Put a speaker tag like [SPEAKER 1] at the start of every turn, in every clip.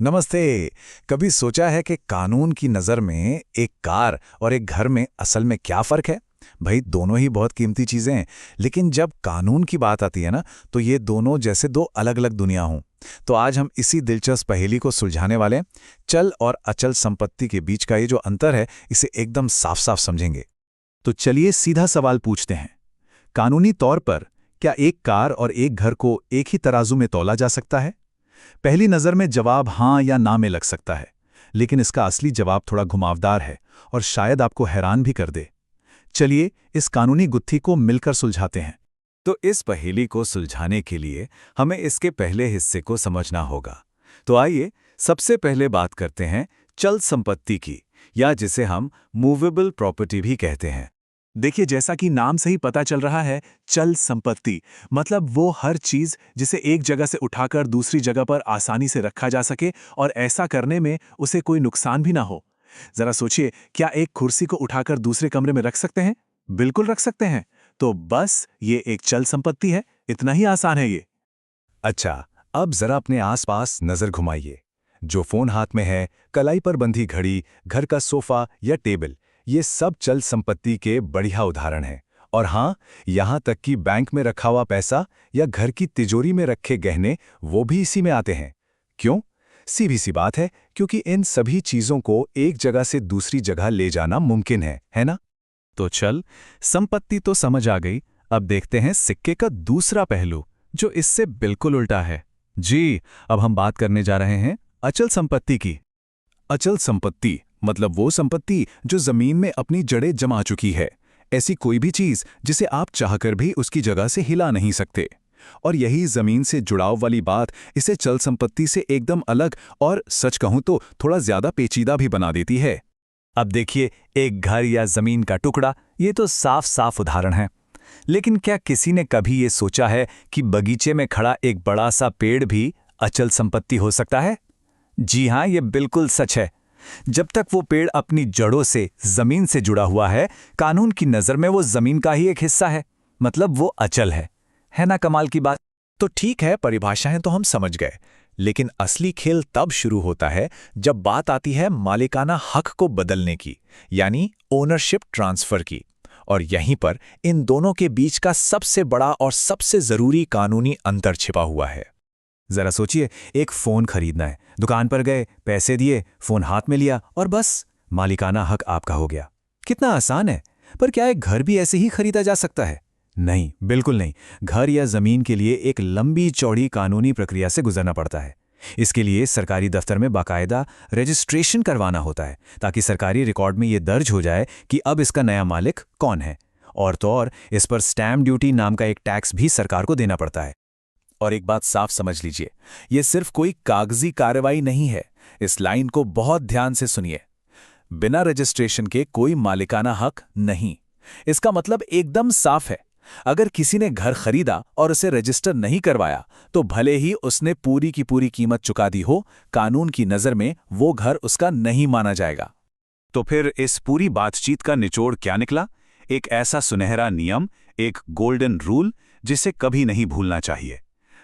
[SPEAKER 1] नमस्ते। कभी सोचा है कि कानून की नज़र में एक कार और एक घर में असल में क्या फ़र्क है? भाई दोनों ही बहुत कीमती चीज़ें हैं, लेकिन जब कानून की बात आती है ना, तो ये दोनों जैसे दो अलग-अलग दुनिया हों। तो आज हम इसी दिलचस्प पहेली को सुलझाने वाले हैं। चल और अचल संपत्ति के बीच का ये जो अंतर है, इसे एकदम साफ-साफ समझेंगे।
[SPEAKER 2] तो चलिए सीधा सवाल पूछते हैं। कानूनी तौर पर क्या एक कार और एक घर को एक ही तराजू में तौला जा सकता है? पहली नज़र में जवाब हाँ या ना में लग सकता है, लेकिन इसका असली जवाब थोड़ा घुमावदार है और शायद आपको हैरान भी कर दे। चलिए इस कानूनी गुत्थी को मिलकर सुलझाते हैं।
[SPEAKER 1] तो इस पहेली को सुलझाने के लिए हमें इसके पहले हिस्से को समझना होगा। तो आइए सबसे पहले बात करते हैं चल संपत्ति की, या जिसे हम मूवेबल प्रॉपर्टी भी कहते हैं।
[SPEAKER 2] देखिए, जैसा कि नाम से ही पता चल रहा है, चल संपत्ति मतलब वो हर चीज जिसे एक जगह से उठाकर दूसरी जगह पर आसानी से रखा जा सके और ऐसा करने में उसे कोई नुकसान भी ना हो। जरा सोचिए, क्या एक कुर्सी को उठाकर दूसरे कमरे में रख सकते हैं? बिल्कुल रख सकते हैं। तो बस ये एक चल संपत्ति है, इतना ही आसान है ये।
[SPEAKER 1] अच्छा, अब जरा अपने आसपास नजर घुमाइए। जो फोन हाथ में है, कलाई पर बंधी घड़ी, घर का सोफा या टेबल, ये सब चल संपत्ति के बढ़िया उदाहरण हैं। और हाँ, यहाँ तक कि बैंक में रखा हुआ पैसा या घर की तिजोरी में रखे गहने, वो भी इसी में आते हैं। क्यों? सीधी सी बात है, क्योंकि इन सभी चीजों को एक जगह से दूसरी जगह ले जाना मुमकिन है ना?
[SPEAKER 2] तो चल संपत्ति तो समझ आ गई। अब देखते हैं सिक्के का दूसरा पहलू, जो इससे बिल्कुल उल्टा है। जी, अब हम बात करने जा रहे हैं अचल संपत्ति की। अचल संपत्ति मतलब वो संपत्ति जो जमीन में अपनी जड़ें जमा चुकी है। ऐसी कोई भी चीज जिसे आप चाहकर भी उसकी जगह से हिला नहीं सकते। और यही जमीन से जुड़ाव वाली बात इसे चल संपत्ति से एकदम अलग और सच कहूं तो थोड़ा ज्यादा पेचीदा भी बना देती है।
[SPEAKER 1] अब देखिए, एक घर या जमीन का टुकड़ा, ये तो साफ साफ उदाहरण है। लेकिन क्या किसी ने कभी ये सोचा है कि बगीचे में खड़ा एक बड़ा सा पेड़ भी अचल संपत्ति हो सकता है? जी हाँ, ये बिल्कुल सच है। जब तक वो पेड़ अपनी जड़ों से जमीन से जुड़ा हुआ है, कानून की नजर में वो जमीन का ही एक हिस्सा है, मतलब वो अचल है ना? कमाल की बात। तो ठीक है, परिभाषाएं तो हम समझ गए, लेकिन असली खेल तब शुरू होता है जब बात आती है मालिकाना हक को बदलने की, यानी ओनरशिप ट्रांसफर की। और यहीं पर इन दोनों के बीच का सबसे बड़ा और सबसे जरूरी कानूनी अंतर छिपा हुआ है। जरा सोचिए, एक फोन खरीदना है, दुकान पर गए, पैसे दिए, फोन हाथ में लिया और बस मालिकाना हक आपका हो गया। कितना आसान है। पर क्या एक घर भी ऐसे ही खरीदा जा सकता है? नहीं, बिल्कुल नहीं। घर या जमीन के लिए एक लंबी चौड़ी कानूनी प्रक्रिया से गुजरना पड़ता है। इसके लिए सरकारी दफ्तर में बाकायदा रजिस्ट्रेशन करवाना होता है, ताकि सरकारी रिकॉर्ड में ये दर्ज हो जाए कि अब इसका नया मालिक कौन है। और तो और इस पर स्टैम्प ड्यूटी नाम का एक टैक्स भी सरकार को देना पड़ता है। और एक बात साफ समझ लीजिए, ये सिर्फ कोई कागजी कार्रवाई नहीं है। इस लाइन को बहुत ध्यान से सुनिए। बिना रजिस्ट्रेशन के कोई मालिकाना हक नहीं। इसका मतलब एकदम साफ है। अगर किसी ने घर खरीदा और उसे रजिस्टर नहीं करवाया, तो भले ही उसने पूरी की पूरी कीमत चुका दी हो, कानून की नजर में वो घर उसका नहीं माना जाएगा।
[SPEAKER 2] तो फिर इस पूरी बातचीत का निचोड़ क्या निकला? एक ऐसा सुनहरा नियम, एक गोल्डन रूल, जिसे कभी नहीं भूलना चाहिए,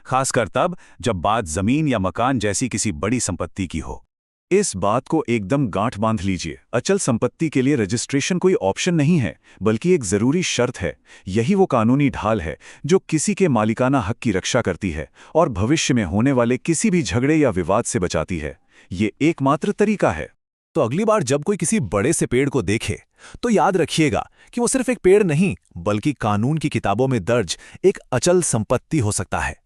[SPEAKER 2] खासकर तब जब बात जमीन या मकान जैसी किसी बड़ी संपत्ति की हो। इस बात को एकदम गांठ बांध लीजिए। अचल संपत्ति के लिए रजिस्ट्रेशन कोई ऑप्शन नहीं है, बल्कि एक जरूरी शर्त है। यही वो कानूनी ढाल है जो किसी के मालिकाना हक की रक्षा करती है और भविष्य में होने वाले किसी भी झगड़े या विवाद से बचाती है। ये एकमात्र तरीका है।
[SPEAKER 1] तो अगली बार जब कोई किसी बड़े से पेड़ को देखे, तो याद रखिएगा कि वो सिर्फ एक पेड़ नहीं, बल्कि कानून की किताबों में दर्ज एक अचल संपत्ति हो सकता है।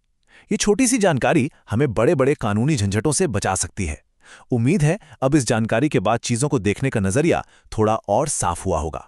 [SPEAKER 1] ये छोटी सी जानकारी हमें बड़े बड़े कानूनी झंझटों से बचा सकती है। उम्मीद है अब इस जानकारी के बाद चीजों को देखने का नजरिया थोड़ा और साफ हुआ होगा।